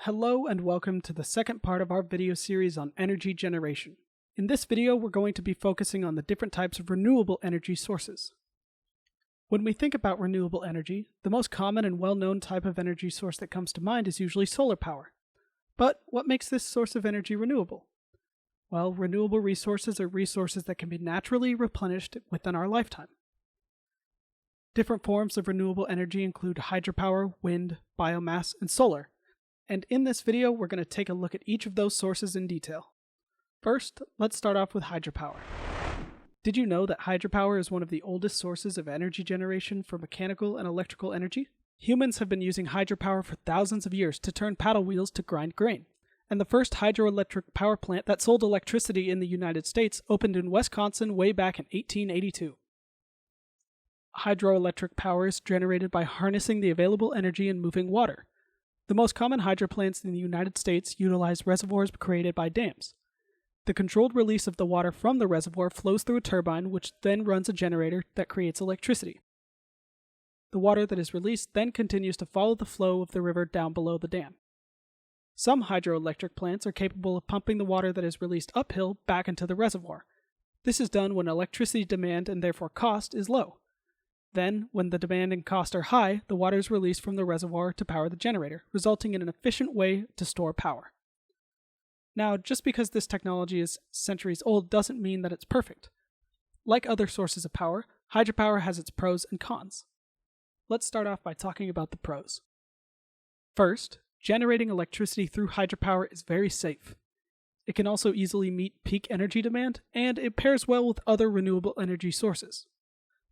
Hello and welcome to the second part of our video series on energy generation. In this video, we're going to be focusing on the different types of renewable energy sources. When we think about renewable energy, the most common and well-known type of energy source that comes to mind is usually solar power. But what makes this source of energy renewable? Well, renewable resources are resources that can be naturally replenished within our lifetime. Different forms of renewable energy include hydropower, wind, biomass, and solar. And in this video, we're going to take a look at each of those sources in detail. First, let's start off with hydropower. Did you know that hydropower is one of the oldest sources of energy generation for mechanical and electrical energy? Humans have been using hydropower for thousands of years to turn paddle wheels to grind grain. And the first hydroelectric power plant that sold electricity in the United States opened in Wisconsin way back in 1882. Hydroelectric power is generated by harnessing the available energy in moving water. The most common hydro plants in the United States utilize reservoirs created by dams. The controlled release of the water from the reservoir flows through a turbine, which then runs a generator that creates electricity. The water that is released then continues to follow the flow of the river down below the dam. Some hydroelectric plants are capable of pumping the water that is released uphill back into the reservoir. This is done when electricity demand and therefore cost is low. Then, when the demand and cost are high, the water is released from the reservoir to power the generator, resulting in an efficient way to store power. Now, just because this technology is centuries old doesn't mean that it's perfect. Like other sources of power, hydropower has its pros and cons. Let's start off by talking about the pros. First, generating electricity through hydropower is very safe. It can also easily meet peak energy demand, and it pairs well with other renewable energy sources.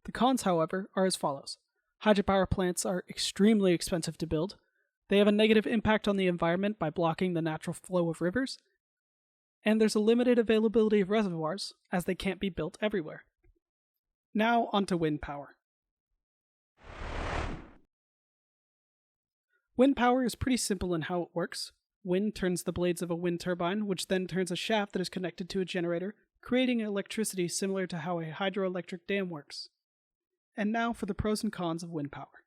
The cons, however, are as follows. Hydropower plants are extremely expensive to build. They have a negative impact on the environment by blocking the natural flow of rivers. And there's a limited availability of reservoirs, as they can't be built everywhere. Now onto wind power. Wind power is pretty simple in how it works. Wind turns the blades of a wind turbine, which then turns a shaft that is connected to a generator, creating electricity similar to how a hydroelectric dam works. And now for the pros and cons of wind power.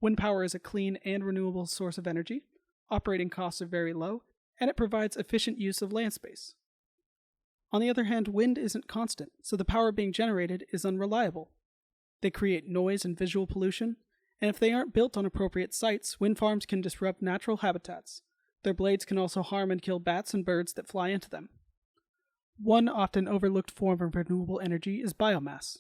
Wind power is a clean and renewable source of energy, operating costs are very low, and it provides efficient use of land space. On the other hand, wind isn't constant, so the power being generated is unreliable. They create noise and visual pollution, and if they aren't built on appropriate sites, wind farms can disrupt natural habitats. Their blades can also harm and kill bats and birds that fly into them. One often overlooked form of renewable energy is biomass.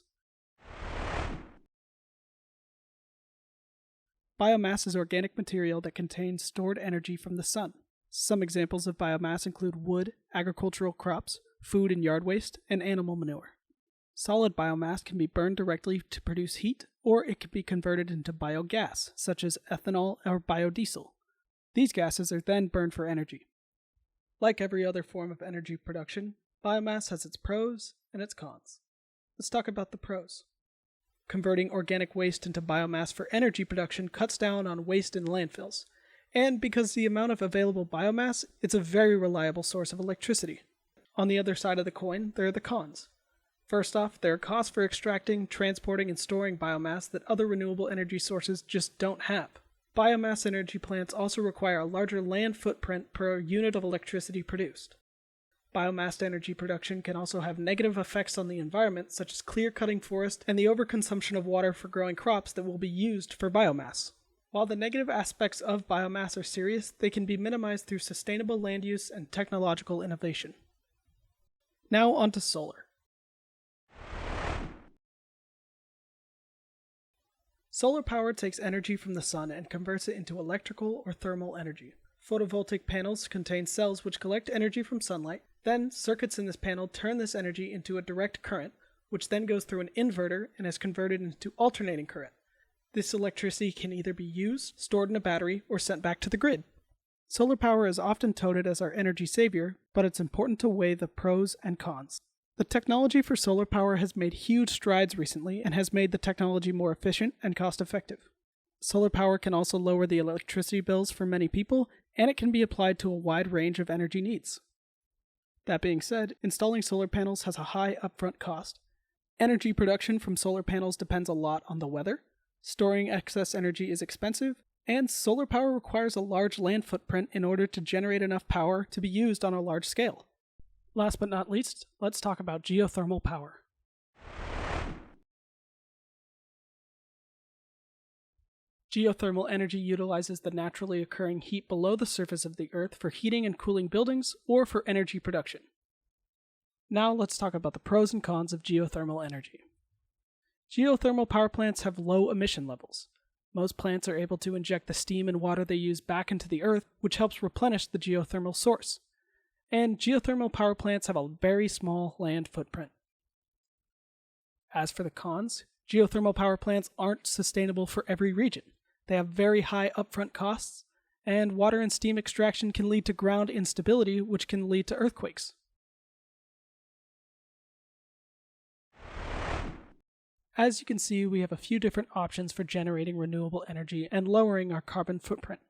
Biomass is organic material that contains stored energy from the sun. Some examples of biomass include wood, agricultural crops, food and yard waste, and animal manure. Solid biomass can be burned directly to produce heat, or it can be converted into biogas, such as ethanol or biodiesel. These gases are then burned for energy. Like every other form of energy production, biomass has its pros and its cons. Let's talk about the pros. Converting organic waste into biomass for energy production cuts down on waste in landfills, and because the amount of available biomass, it's a very reliable source of electricity. On the other side of the coin, there are the cons. First off, there are costs for extracting, transporting, and storing biomass that other renewable energy sources just don't have. Biomass energy plants also require a larger land footprint per unit of electricity produced. Biomass energy production can also have negative effects on the environment, such as clear-cutting forest and the overconsumption of water for growing crops that will be used for biomass. While the negative aspects of biomass are serious, they can be minimized through sustainable land use and technological innovation. Now onto solar. Solar power takes energy from the sun and converts it into electrical or thermal energy. Photovoltaic panels contain cells which collect energy from sunlight. Then, circuits in this panel turn this energy into a direct current, which then goes through an inverter and is converted into alternating current. This electricity can either be used, stored in a battery, or sent back to the grid. Solar power is often touted as our energy savior, but it's important to weigh the pros and cons. The technology for solar power has made huge strides recently and has made the technology more efficient and cost-effective. Solar power can also lower the electricity bills for many people, and it can be applied to a wide range of energy needs. That being said, installing solar panels has a high upfront cost. Energy production from solar panels depends a lot on the weather. Storing excess energy is expensive, And solar power requires a large land footprint in order to generate enough power to be used on a large scale. Last but not least, let's talk about geothermal power. Geothermal energy utilizes the naturally occurring heat below the surface of the Earth for heating and cooling buildings or for energy production. Now let's talk about the pros and cons of geothermal energy. Geothermal power plants have low emission levels. Most plants are able to inject the steam and water they use back into the earth, which helps replenish the geothermal source. And geothermal power plants have a very small land footprint. As for the cons, geothermal power plants aren't sustainable for every region. They have very high upfront costs, and water and steam extraction can lead to ground instability, which can lead to earthquakes. As you can see, we have a few different options for generating renewable energy and lowering our carbon footprint.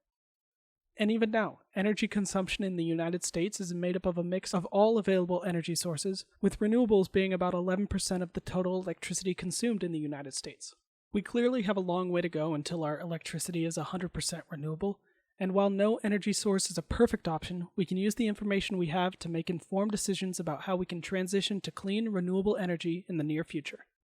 And even now, energy consumption in the United States is made up of a mix of all available energy sources, with renewables being about 11% of the total electricity consumed in the United States. We clearly have a long way to go until our electricity is 100% renewable, and while no energy source is a perfect option, we can use the information we have to make informed decisions about how we can transition to clean, renewable energy in the near future.